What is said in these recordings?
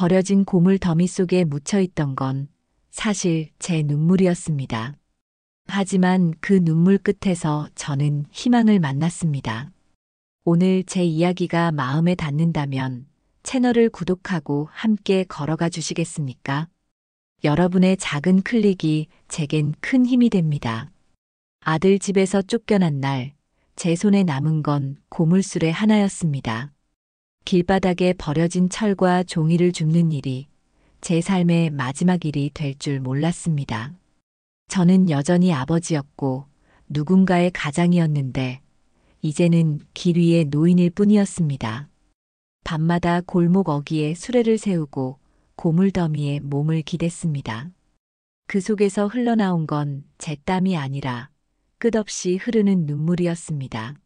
버려진 고물 더미 속에 묻혀있던 건 사실 제 눈물이었습니다. 하지만 그 눈물 끝에서 저는 희망을 만났습니다. 오늘 제 이야기가 마음에 닿는다면 채널을 구독하고 함께 걸어가 주시겠습니까? 여러분의 작은 클릭이 제겐 큰 힘이 됩니다. 아들 집에서 쫓겨난 날, 제 손에 남은 건 고물술의 하나였습니다. 길바닥에 버려진 철과 종이를 줍는 일이 제 삶의 마지막 일이 될 줄 몰랐습니다. 저는 여전히 아버지였고 누군가의 가장이었는데 이제는 길 위의 노인일 뿐이었습니다. 밤마다 골목 어귀에 수레를 세우고 고물더미에 몸을 기댔습니다. 그 속에서 흘러나온 건 제 땀이 아니라 끝없이 흐르는 눈물이었습니다.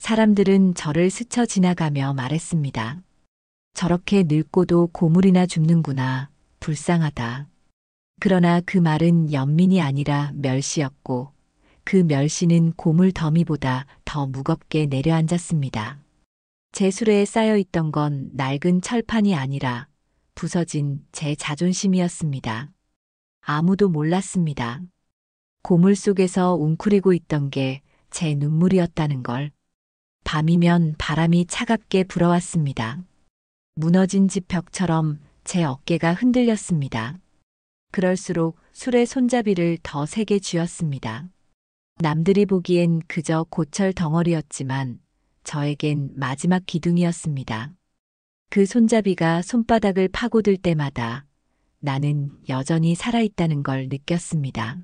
사람들은 저를 스쳐 지나가며 말했습니다. 저렇게 늙고도 고물이나 줍는구나. 불쌍하다. 그러나 그 말은 연민이 아니라 멸시였고 그 멸시는 고물 더미보다 더 무겁게 내려앉았습니다. 제 수레에 쌓여있던 건 낡은 철판이 아니라 부서진 제 자존심이었습니다. 아무도 몰랐습니다. 고물 속에서 웅크리고 있던 게 제 눈물이었다는 걸. 밤이면 바람이 차갑게 불어왔습니다. 무너진 집 벽처럼 제 어깨가 흔들렸습니다. 그럴수록 술의 손잡이를 더 세게 쥐었습니다. 남들이 보기엔 그저 고철 덩어리였지만 저에겐 마지막 기둥이었습니다. 그 손잡이가 손바닥을 파고들 때마다 나는 여전히 살아있다는 걸 느꼈습니다.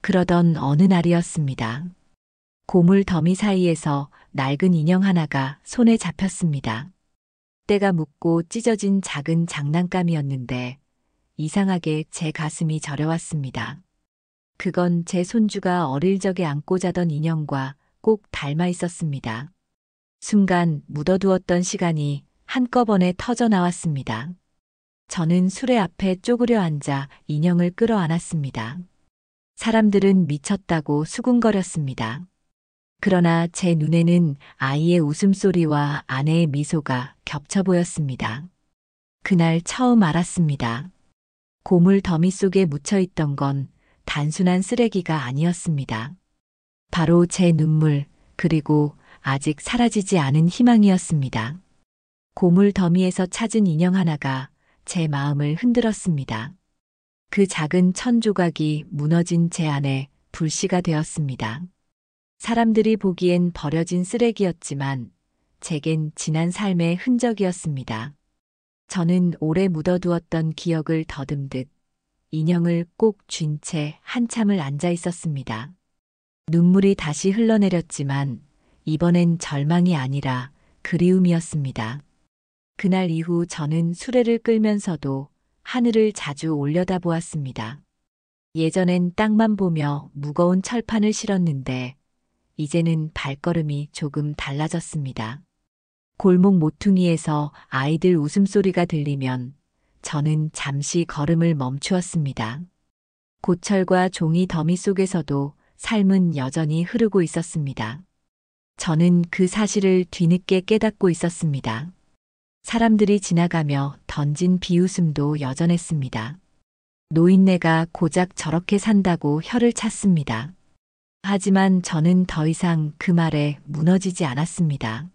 그러던 어느 날이었습니다. 고물 더미 사이에서 낡은 인형 하나가 손에 잡혔습니다. 때가 묻고 찢어진 작은 장난감이었는데 이상하게 제 가슴이 저려왔습니다. 그건 제 손주가 어릴 적에 안고 자던 인형과 꼭 닮아 있었습니다. 순간 묻어두었던 시간이 한꺼번에 터져 나왔습니다. 저는 수레 앞에 쪼그려 앉아 인형을 끌어안았습니다. 사람들은 미쳤다고 수군거렸습니다. 그러나 제 눈에는 아이의 웃음소리와 아내의 미소가 겹쳐 보였습니다. 그날 처음 알았습니다. 고물 더미 속에 묻혀있던 건 단순한 쓰레기가 아니었습니다. 바로 제 눈물, 그리고 아직 사라지지 않은 희망이었습니다. 고물 더미에서 찾은 인형 하나가 제 마음을 흔들었습니다. 그 작은 천 조각이 무너진 제 안에 불씨가 되었습니다. 사람들이 보기엔 버려진 쓰레기였지만 제겐 지난 삶의 흔적이었습니다. 저는 오래 묻어두었던 기억을 더듬듯 인형을 꼭 쥔 채 한참을 앉아 있었습니다. 눈물이 다시 흘러내렸지만 이번엔 절망이 아니라 그리움이었습니다. 그날 이후 저는 수레를 끌면서도 하늘을 자주 올려다보았습니다. 예전엔 땅만 보며 무거운 철판을 실었는데 이제는 발걸음이 조금 달라졌습니다. 골목 모퉁이에서 아이들 웃음소리가 들리면 저는 잠시 걸음을 멈추었습니다. 고철과 종이 더미 속에서도 삶은 여전히 흐르고 있었습니다. 저는 그 사실을 뒤늦게 깨닫고 있었습니다. 사람들이 지나가며 던진 비웃음도 여전했습니다. 노인네가 고작 저렇게 산다고 혀를 찼습니다. 하지만 저는 더 이상 그 말에 무너지지 않았습니다.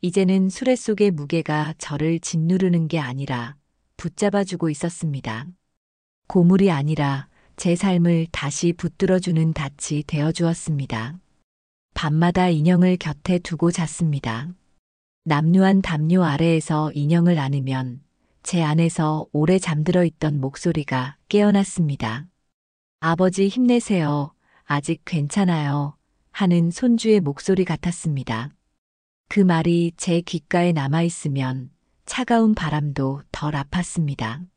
이제는 수레 속의 무게가 저를 짓누르는 게 아니라 붙잡아주고 있었습니다. 고물이 아니라 제 삶을 다시 붙들어주는 닻이 되어주었습니다. 밤마다 인형을 곁에 두고 잤습니다. 남루한 담요 아래에서 인형을 안으면 제 안에서 오래 잠들어 있던 목소리가 깨어났습니다. 아버지 힘내세요. 아직 괜찮아요. 하는 손주의 목소리 같았습니다. 그 말이 제 귓가에 남아있으면 차가운 바람도 덜 아팠습니다.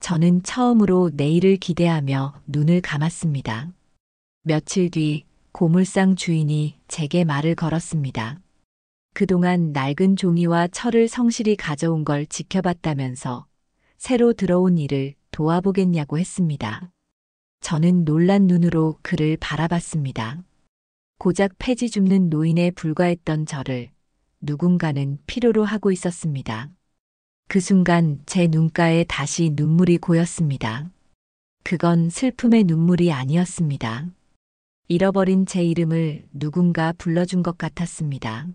저는 처음으로 내일을 기대하며 눈을 감았습니다. 며칠 뒤 고물상 주인이 제게 말을 걸었습니다. 그동안 낡은 종이와 철을 성실히 가져온 걸 지켜봤다면서 새로 들어온 일을 도와보겠냐고 했습니다. 저는 놀란 눈으로 그를 바라봤습니다. 고작 폐지 줍는 노인에 불과했던 저를 누군가는 필요로 하고 있었습니다. 그 순간 제 눈가에 다시 눈물이 고였습니다. 그건 슬픔의 눈물이 아니었습니다. 잃어버린 제 이름을 누군가 불러준 것 같았습니다.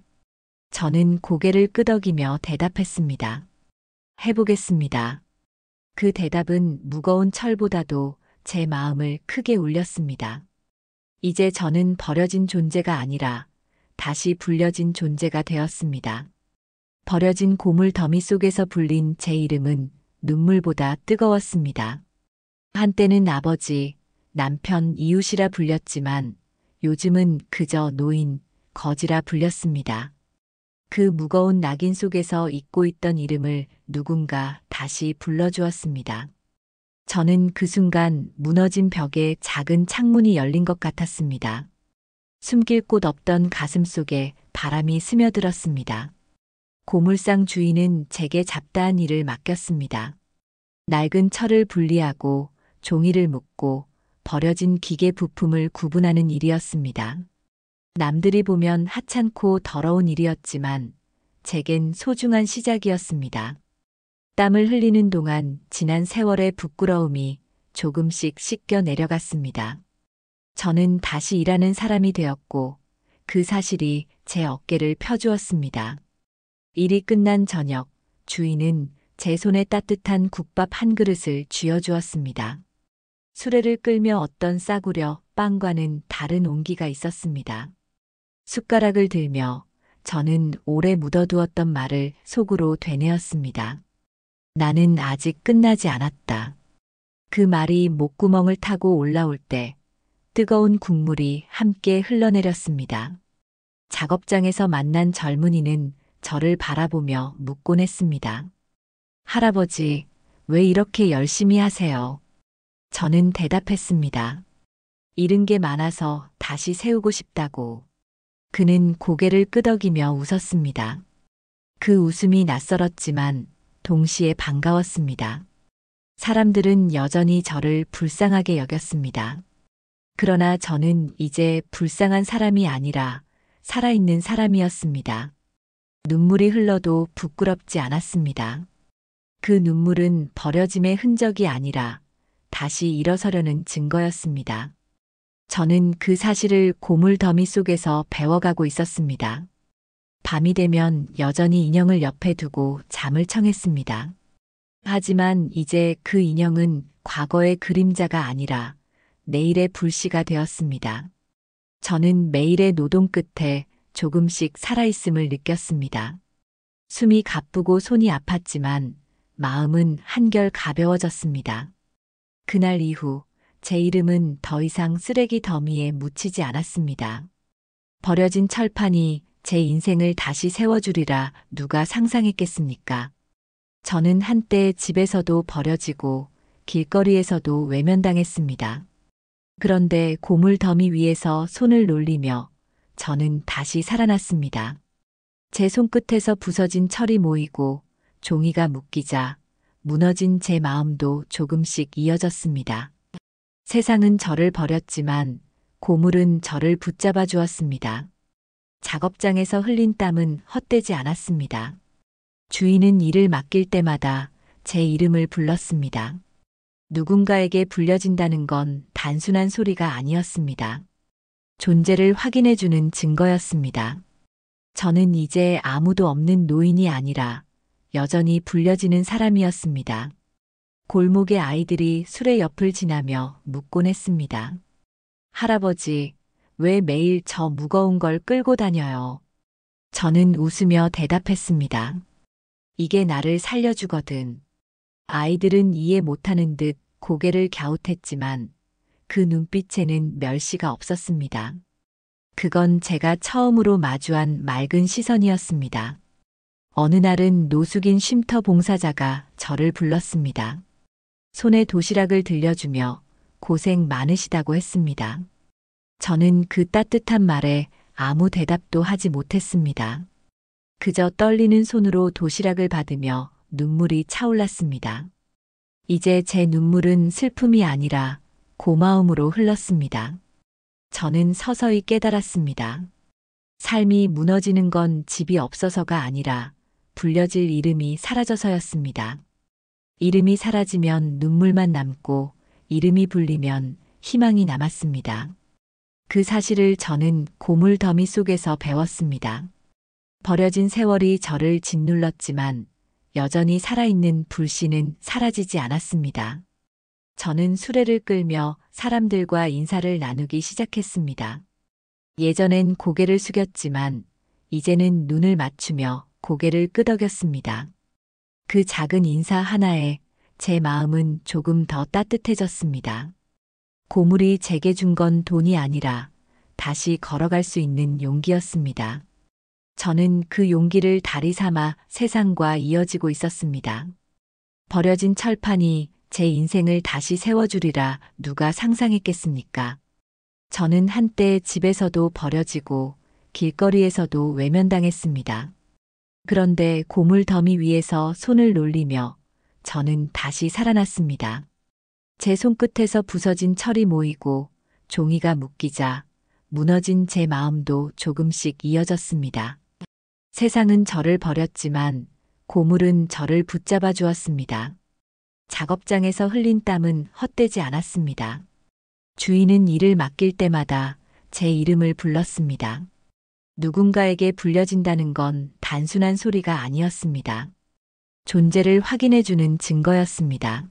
저는 고개를 끄덕이며 대답했습니다. 해보겠습니다. 그 대답은 무거운 철보다도 제 마음을 크게 울렸습니다. 이제 저는 버려진 존재가 아니라 다시 불려진 존재가 되었습니다. 버려진 고물 더미 속에서 불린 제 이름은 눈물보다 뜨거웠습니다. 한때는 아버지, 남편, 이웃이라 불렸지만 요즘은 그저 노인, 거지라 불렸습니다. 그 무거운 낙인 속에서 잊고 있던 이름을 누군가 다시 불러주었습니다. 저는 그 순간 무너진 벽에 작은 창문이 열린 것 같았습니다. 숨길 곳 없던 가슴 속에 바람이 스며들었습니다. 고물상 주인은 제게 잡다한 일을 맡겼습니다. 낡은 철을 분리하고 종이를 묶고 버려진 기계 부품을 구분하는 일이었습니다. 남들이 보면 하찮고 더러운 일이었지만 제겐 소중한 시작이었습니다. 땀을 흘리는 동안 지난 세월의 부끄러움이 조금씩 씻겨 내려갔습니다. 저는 다시 일하는 사람이 되었고 그 사실이 제 어깨를 펴주었습니다. 일이 끝난 저녁, 주인은 제 손에 따뜻한 국밥 한 그릇을 쥐어주었습니다. 수레를 끌며 어떤 싸구려 빵과는 다른 온기가 있었습니다. 숟가락을 들며 저는 오래 묻어두었던 말을 속으로 되뇌었습니다. 나는 아직 끝나지 않았다. 그 말이 목구멍을 타고 올라올 때 뜨거운 국물이 함께 흘러내렸습니다. 작업장에서 만난 젊은이는 저를 바라보며 묻곤 했습니다. 할아버지, 왜 이렇게 열심히 하세요? 저는 대답했습니다. 잃은 게 많아서 다시 세우고 싶다고. 그는 고개를 끄덕이며 웃었습니다. 그 웃음이 낯설었지만 동시에 반가웠습니다. 사람들은 여전히 저를 불쌍하게 여겼습니다. 그러나 저는 이제 불쌍한 사람이 아니라 살아있는 사람이었습니다. 눈물이 흘러도 부끄럽지 않았습니다. 그 눈물은 버려짐의 흔적이 아니라 다시 일어서려는 증거였습니다. 저는 그 사실을 고물 더미 속에서 배워가고 있었습니다. 밤이 되면 여전히 인형을 옆에 두고 잠을 청했습니다. 하지만 이제 그 인형은 과거의 그림자가 아니라 내일의 불씨가 되었습니다. 저는 매일의 노동 끝에 조금씩 살아있음을 느꼈습니다. 숨이 가쁘고 손이 아팠지만 마음은 한결 가벼워졌습니다. 그날 이후 제 이름은 더 이상 쓰레기 더미에 묻히지 않았습니다. 버려진 철판이 제 인생을 다시 세워주리라 누가 상상했겠습니까? 저는 한때 집에서도 버려지고 길거리에서도 외면당했습니다. 그런데 고물 더미 위에서 손을 놀리며 저는 다시 살아났습니다. 제 손끝에서 부서진 철이 모이고 종이가 묶이자 무너진 제 마음도 조금씩 이어졌습니다. 세상은 저를 버렸지만 고물은 저를 붙잡아 주었습니다. 작업장에서 흘린 땀은 헛되지 않았습니다. 주인은 일을 맡길 때마다 제 이름을 불렀습니다. 누군가에게 불려진다는 건 단순한 소리가 아니었습니다. 존재를 확인해주는 증거였습니다. 저는 이제 아무도 없는 노인이 아니라 여전히 불려지는 사람이었습니다. 골목의 아이들이 수레 옆을 지나며 묻곤 했습니다. 할아버지, 왜 매일 저 무거운 걸 끌고 다녀요? 저는 웃으며 대답했습니다. 이게 나를 살려주거든. 아이들은 이해 못하는 듯 고개를 갸웃했지만 그 눈빛에는 멸시가 없었습니다. 그건 제가 처음으로 마주한 맑은 시선이었습니다. 어느 날은 노숙인 쉼터 봉사자가 저를 불렀습니다. 손에 도시락을 들려주며 고생 많으시다고 했습니다. 저는 그 따뜻한 말에 아무 대답도 하지 못했습니다. 그저 떨리는 손으로 도시락을 받으며 눈물이 차올랐습니다. 이제 제 눈물은 슬픔이 아니라 고마움으로 흘렀습니다. 저는 서서히 깨달았습니다. 삶이 무너지는 건 집이 없어서가 아니라 불려질 이름이 사라져서였습니다. 이름이 사라지면 눈물만 남고 이름이 불리면 희망이 남았습니다. 그 사실을 저는 고물 더미 속에서 배웠습니다. 버려진 세월이 저를 짓눌렀지만 여전히 살아있는 불씨는 사라지지 않았습니다. 저는 수레를 끌며 사람들과 인사를 나누기 시작했습니다. 예전엔 고개를 숙였지만 이제는 눈을 맞추며 고개를 끄덕였습니다. 그 작은 인사 하나에 제 마음은 조금 더 따뜻해졌습니다. 고물이 제게 준 건 돈이 아니라 다시 걸어갈 수 있는 용기였습니다. 저는 그 용기를 다리 삼아 세상과 이어지고 있었습니다. 버려진 철판이 제 인생을 다시 세워주리라 누가 상상했겠습니까? 저는 한때 집에서도 버려지고 길거리에서도 외면당했습니다. 그런데 고물 더미 위에서 손을 놀리며 저는 다시 살아났습니다. 제 손끝에서 부서진 철이 모이고 종이가 묶이자 무너진 제 마음도 조금씩 이어졌습니다. 세상은 저를 버렸지만 고물은 저를 붙잡아 주었습니다. 작업장에서 흘린 땀은 헛되지 않았습니다. 주인은 일을 맡길 때마다 제 이름을 불렀습니다. 누군가에게 불려진다는 건 단순한 소리가 아니었습니다. 존재를 확인해주는 증거였습니다.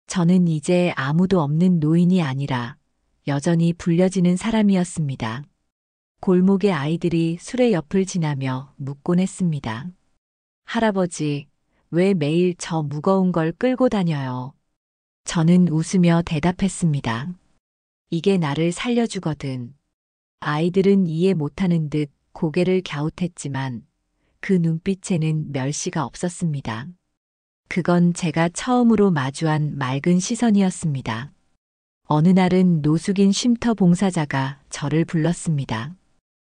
저는 이제 아무도 없는 노인이 아니라 여전히 불려지는 사람이었습니다. 골목의 아이들이 수레 옆을 지나며 묻곤 했습니다. 할아버지, 왜 매일 저 무거운 걸 끌고 다녀요? 저는 웃으며 대답했습니다. 이게 나를 살려주거든. 아이들은 이해 못하는 듯 고개를 갸웃했지만 그 눈빛에는 멸시가 없었습니다. 그건 제가 처음으로 마주한 맑은 시선이었습니다. 어느 날은 노숙인 쉼터 봉사자가 저를 불렀습니다.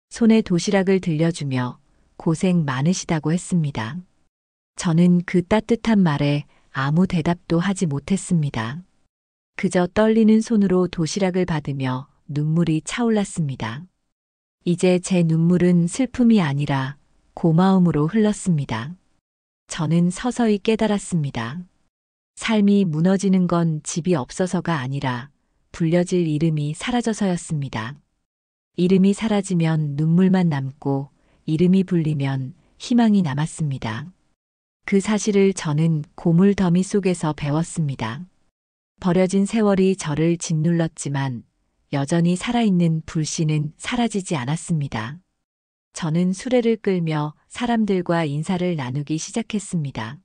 손에 도시락을 들려주며 고생 많으시다고 했습니다. 저는 그 따뜻한 말에 아무 대답도 하지 못했습니다. 그저 떨리는 손으로 도시락을 받으며 눈물이 차올랐습니다. 이제 제 눈물은 슬픔이 아니라 고마움으로 흘렀습니다. 저는 서서히 깨달았습니다. 삶이 무너지는 건 집이 없어서가 아니라 불려질 이름이 사라져서였습니다. 이름이 사라지면 눈물만 남고 이름이 불리면 희망이 남았습니다. 그 사실을 저는 고물 더미 속에서 배웠습니다. 버려진 세월이 저를 짓눌렀지만 여전히 살아있는 불씨는 사라지지 않았습니다. 저는 수레를 끌며 사람들과 인사를 나누기 시작했습니다.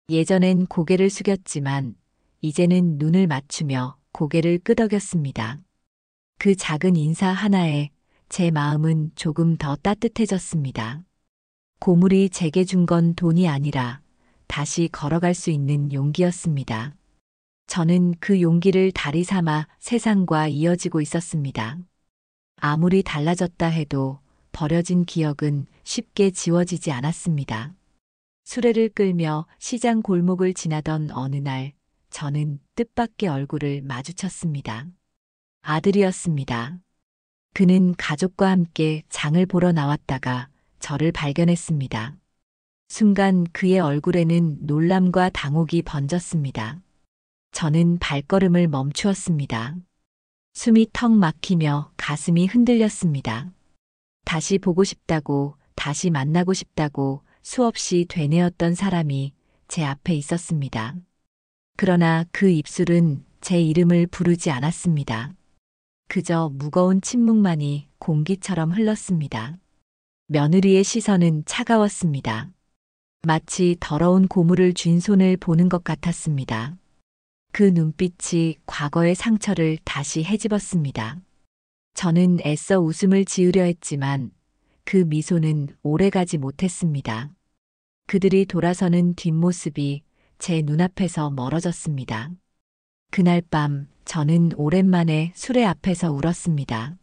예전엔 고개를 숙였지만 이제는 눈을 맞추며 고개를 끄덕였습니다. 그 작은 인사 하나에 제 마음은 조금 더 따뜻해졌습니다. 고물이 제게 준 건 돈이 아니라 다시 걸어갈 수 있는 용기였습니다. 저는 그 용기를 다리 삼아 세상과 이어지고 있었습니다. 아무리 달라졌다 해도 버려진 기억은 쉽게 지워지지 않았습니다. 수레를 끌며 시장 골목을 지나던 어느 날 저는 뜻밖의 얼굴을 마주쳤습니다. 아들이었습니다. 그는 가족과 함께 장을 보러 나왔다가 저를 발견했습니다. 순간 그의 얼굴에는 놀람과 당혹이 번졌습니다. 저는 발걸음을 멈추었습니다. 숨이 턱 막히며 가슴이 흔들렸습니다. 다시 보고 싶다고, 다시 만나고 싶다고 수없이 되뇌었던 사람이 제 앞에 있었습니다. 그러나 그 입술은 제 이름을 부르지 않았습니다. 그저 무거운 침묵만이 공기처럼 흘렀습니다. 며느리의 시선은 차가웠습니다. 마치 더러운 고물을 쥔 손을 보는 것 같았습니다. 그 눈빛이 과거의 상처를 다시 헤집었습니다. 저는 애써 웃음을 지으려 했지만 그 미소는 오래가지 못했습니다. 그들이 돌아서는 뒷모습이 제 눈앞에서 멀어졌습니다. 그날 밤 저는 오랜만에 수레 앞에서 울었습니다.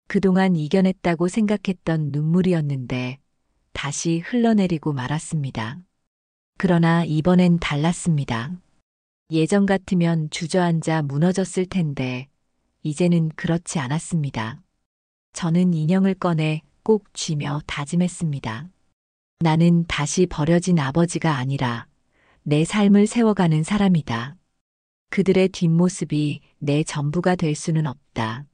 그동안 이겨냈다고 생각했던 눈물이었는데 다시 흘러내리고 말았습니다. 그러나 이번엔 달랐습니다. 예전 같으면 주저앉아 무너졌을 텐데 이제는 그렇지 않았습니다. 저는 인형을 꺼내 꼭 쥐며 다짐했습니다. 나는 다시 버려진 아버지가 아니라 내 삶을 세워가는 사람이다. 그들의 뒷모습이 내 전부가 될 수는 없다.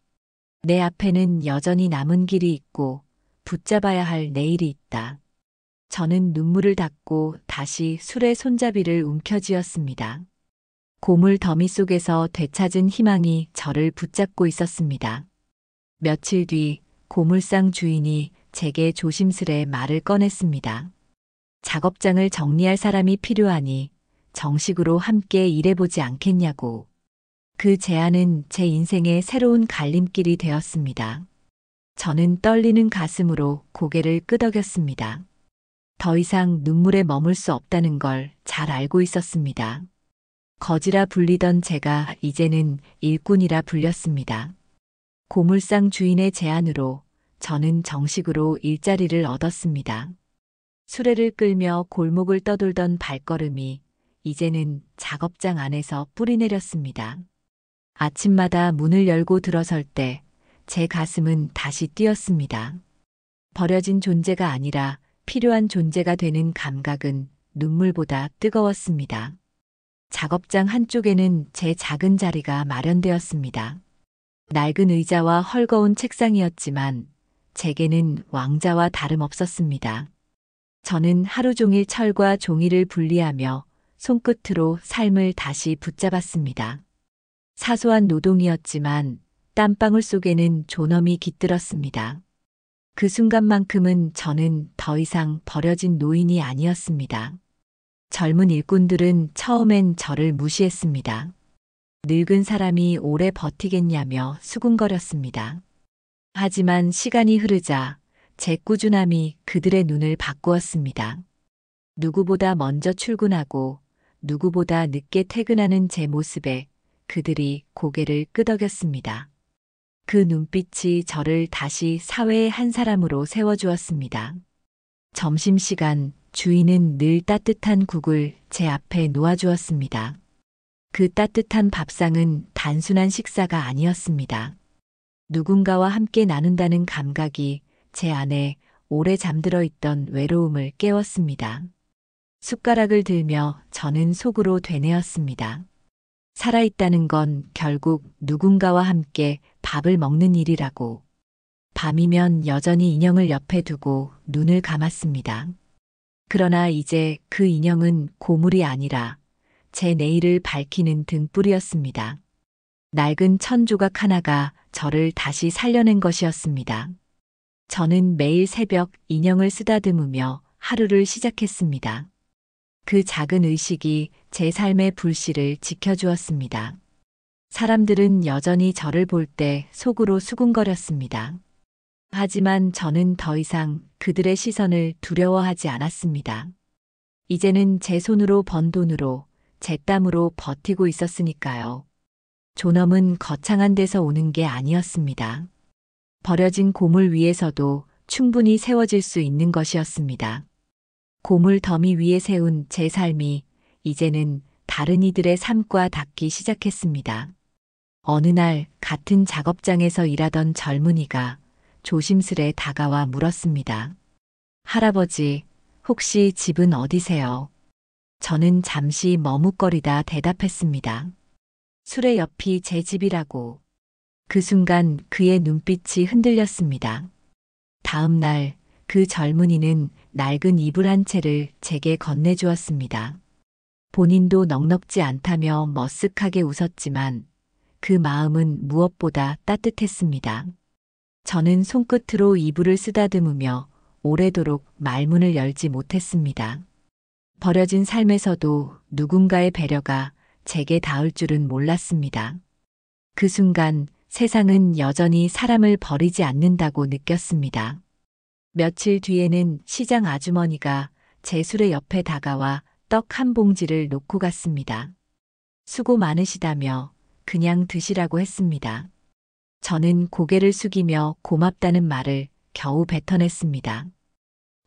내 앞에는 여전히 남은 길이 있고 붙잡아야 할 내일이 있다. 저는 눈물을 닦고 다시 술의 손잡이를 움켜쥐었습니다. 고물 더미 속에서 되찾은 희망이 저를 붙잡고 있었습니다. 며칠 뒤 고물상 주인이 제게 조심스레 말을 꺼냈습니다. 작업장을 정리할 사람이 필요하니 정식으로 함께 일해보지 않겠냐고. 그 제안은 제 인생의 새로운 갈림길이 되었습니다. 저는 떨리는 가슴으로 고개를 끄덕였습니다. 더 이상 눈물에 머물 수 없다는 걸 잘 알고 있었습니다. 거지라 불리던 제가 이제는 일꾼이라 불렸습니다. 고물상 주인의 제안으로 저는 정식으로 일자리를 얻었습니다. 수레를 끌며 골목을 떠돌던 발걸음이 이제는 작업장 안에서 뿌리내렸습니다. 아침마다 문을 열고 들어설 때 제 가슴은 다시 뛰었습니다. 버려진 존재가 아니라 필요한 존재가 되는 감각은 눈물보다 뜨거웠습니다. 작업장 한쪽에는 제 작은 자리가 마련되었습니다. 낡은 의자와 헐거운 책상이었지만 제게는 왕자와 다름없었습니다. 저는 하루 종일 철과 종이를 분리하며 손끝으로 삶을 다시 붙잡았습니다. 사소한 노동이었지만 땀방울 속에는 존엄이 깃들었습니다. 그 순간만큼은 저는 더 이상 버려진 노인이 아니었습니다. 젊은 일꾼들은 처음엔 저를 무시했습니다. 늙은 사람이 오래 버티겠냐며 수군거렸습니다. 하지만 시간이 흐르자 제 꾸준함이 그들의 눈을 바꾸었습니다. 누구보다 먼저 출근하고 누구보다 늦게 퇴근하는 제 모습에 그들이 고개를 끄덕였습니다. 그 눈빛이 저를 다시 사회의 한 사람으로 세워주었습니다. 점심시간 주인은 늘 따뜻한 국을 제 앞에 놓아주었습니다. 그 따뜻한 밥상은 단순한 식사가 아니었습니다. 누군가와 함께 나눈다는 감각이 제 안에 오래 잠들어 있던 외로움을 깨웠습니다. 숟가락을 들며 저는 속으로 되뇌었습니다. 살아있다는 건 결국 누군가와 함께 밥을 먹는 일이라고. 밤이면 여전히 인형을 옆에 두고 눈을 감았습니다. 그러나 이제 그 인형은 고물이 아니라 제 내일을 밝히는 등불이었습니다. 낡은 천 조각 하나가 저를 다시 살려낸 것이었습니다. 저는 매일 새벽 인형을 쓰다듬으며 하루를 시작했습니다. 그 작은 의식이 제 삶의 불씨를 지켜주었습니다. 사람들은 여전히 저를 볼 때 속으로 수군거렸습니다. 하지만 저는 더 이상 그들의 시선을 두려워하지 않았습니다. 이제는 제 손으로 번 돈으로, 제 땀으로 버티고 있었으니까요. 존엄은 거창한 데서 오는 게 아니었습니다. 버려진 고물 위에서도 충분히 세워질 수 있는 것이었습니다. 고물 더미 위에 세운 제 삶이 이제는 다른 이들의 삶과 닿기 시작했습니다. 어느 날 같은 작업장에서 일하던 젊은이가 조심스레 다가와 물었습니다. 할아버지, 혹시 집은 어디세요? 저는 잠시 머뭇거리다 대답했습니다. 수레 옆이 제 집이라고. 그 순간 그의 눈빛이 흔들렸습니다. 다음 날 그 젊은이는 낡은 이불 한 채를 제게 건네주었습니다. 본인도 넉넉지 않다며 머쓱하게 웃었지만 그 마음은 무엇보다 따뜻했습니다. 저는 손끝으로 이불을 쓰다듬으며 오래도록 말문을 열지 못했습니다. 버려진 삶에서도 누군가의 배려가 제게 닿을 줄은 몰랐습니다. 그 순간 세상은 여전히 사람을 버리지 않는다고 느꼈습니다. 며칠 뒤에는 시장 아주머니가 제 수레 옆에 다가와 떡 한 봉지를 놓고 갔습니다. 수고 많으시다며 그냥 드시라고 했습니다. 저는 고개를 숙이며 고맙다는 말을 겨우 뱉어냈습니다.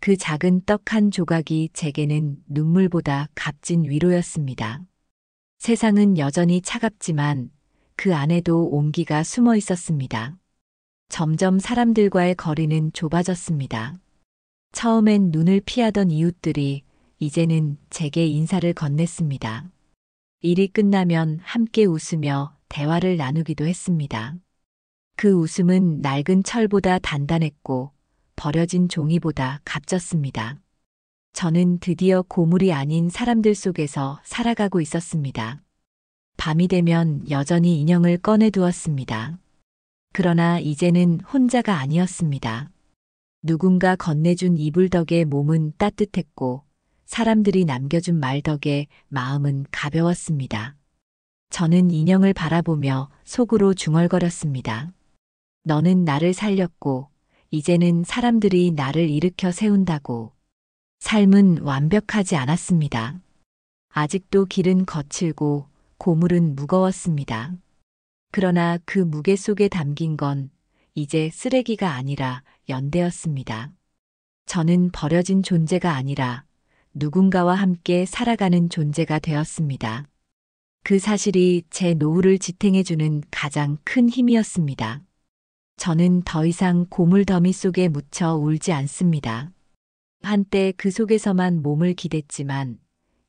그 작은 떡 한 조각이 제게는 눈물보다 값진 위로였습니다. 세상은 여전히 차갑지만 그 안에도 온기가 숨어 있었습니다. 점점 사람들과의 거리는 좁아졌습니다. 처음엔 눈을 피하던 이웃들이 이제는 제게 인사를 건넸습니다. 일이 끝나면 함께 웃으며 대화를 나누기도 했습니다. 그 웃음은 낡은 철보다 단단했고 버려진 종이보다 값졌습니다. 저는 드디어 고물이 아닌 사람들 속에서 살아가고 있었습니다. 밤이 되면 여전히 인형을 꺼내 두었습니다. 그러나 이제는 혼자가 아니었습니다. 누군가 건네준 이불 덕에 몸은 따뜻했고 사람들이 남겨준 말 덕에 마음은 가벼웠습니다. 저는 인형을 바라보며 속으로 중얼거렸습니다. 너는 나를 살렸고 이제는 사람들이 나를 일으켜 세운다고. 삶은 완벽하지 않았습니다. 아직도 길은 거칠고 고물은 무거웠습니다. 그러나 그 무게 속에 담긴 건 이제 쓰레기가 아니라 연대였습니다. 저는 버려진 존재가 아니라 누군가와 함께 살아가는 존재가 되었습니다. 그 사실이 제 노후를 지탱해주는 가장 큰 힘이었습니다. 저는 더 이상 고물 더미 속에 묻혀 울지 않습니다. 한때 그 속에서만 몸을 기댔지만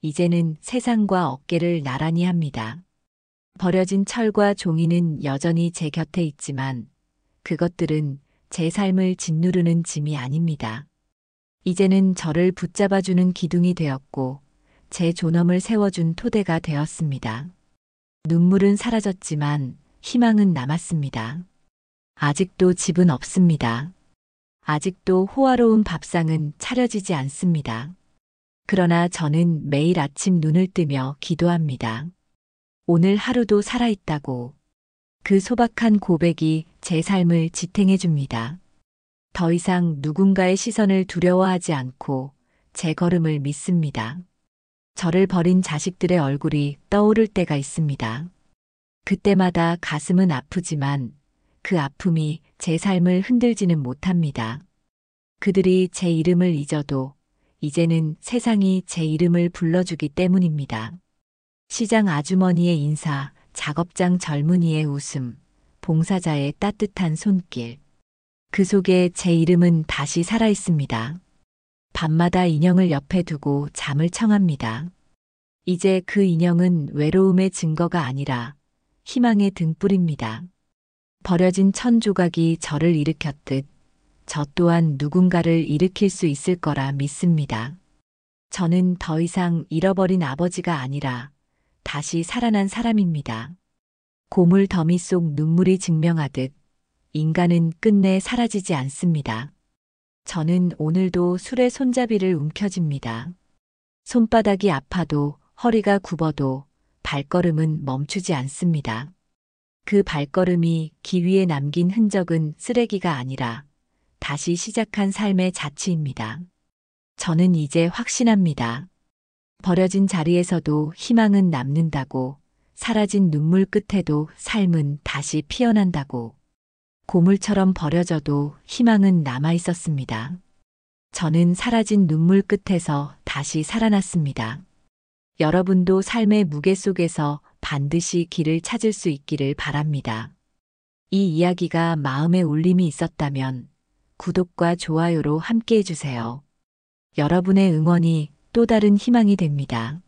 이제는 세상과 어깨를 나란히 합니다. 버려진 철과 종이는 여전히 제 곁에 있지만 그것들은 제 삶을 짓누르는 짐이 아닙니다. 이제는 저를 붙잡아주는 기둥이 되었고 제 존엄을 세워준 토대가 되었습니다. 눈물은 사라졌지만 희망은 남았습니다. 아직도 집은 없습니다. 아직도 호화로운 밥상은 차려지지 않습니다. 그러나 저는 매일 아침 눈을 뜨며 기도합니다. 오늘 하루도 살아있다고. 그 소박한 고백이 제 삶을 지탱해 줍니다. 더 이상 누군가의 시선을 두려워하지 않고 제 걸음을 믿습니다. 저를 버린 자식들의 얼굴이 떠오를 때가 있습니다. 그때마다 가슴은 아프지만 그 아픔이 제 삶을 흔들지는 못합니다. 그들이 제 이름을 잊어도 이제는 세상이 제 이름을 불러주기 때문입니다. 시장 아주머니의 인사, 작업장 젊은이의 웃음, 봉사자의 따뜻한 손길. 그 속에 제 이름은 다시 살아있습니다. 밤마다 인형을 옆에 두고 잠을 청합니다. 이제 그 인형은 외로움의 증거가 아니라 희망의 등불입니다. 버려진 천 조각이 저를 일으켰듯 저 또한 누군가를 일으킬 수 있을 거라 믿습니다. 저는 더 이상 잃어버린 아버지가 아니라 다시 살아난 사람입니다. 고물 더미 속 눈물이 증명하듯 인간은 끝내 사라지지 않습니다. 저는 오늘도 술의 손잡이를 움켜쥡니다. 손바닥이 아파도 허리가 굽어도 발걸음은 멈추지 않습니다. 그 발걸음이 기 위에 남긴 흔적은 쓰레기가 아니라 다시 시작한 삶의 자취입니다. 저는 이제 확신합니다. 버려진 자리에서도 희망은 남는다고, 사라진 눈물 끝에도 삶은 다시 피어난다고. 고물처럼 버려져도 희망은 남아 있었습니다. 저는 사라진 눈물 끝에서 다시 살아났습니다. 여러분도 삶의 무게 속에서 반드시 길을 찾을 수 있기를 바랍니다. 이 이야기가 마음에 울림이 있었다면 구독과 좋아요로 함께 해주세요. 여러분의 응원이 또 다른 희망이 됩니다.